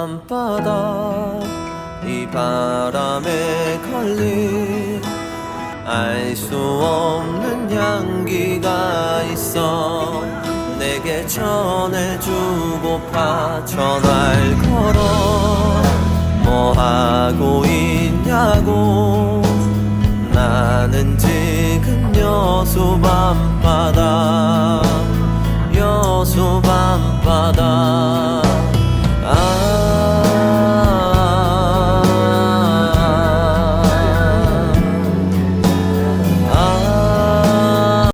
밤바다 이 바람에 걸린 알 수 없는 향기가 있어 내게 전해주고파 전화를 걸어 뭐 하고 있냐고 나는 지금 여수 밤바다 여수 밤바다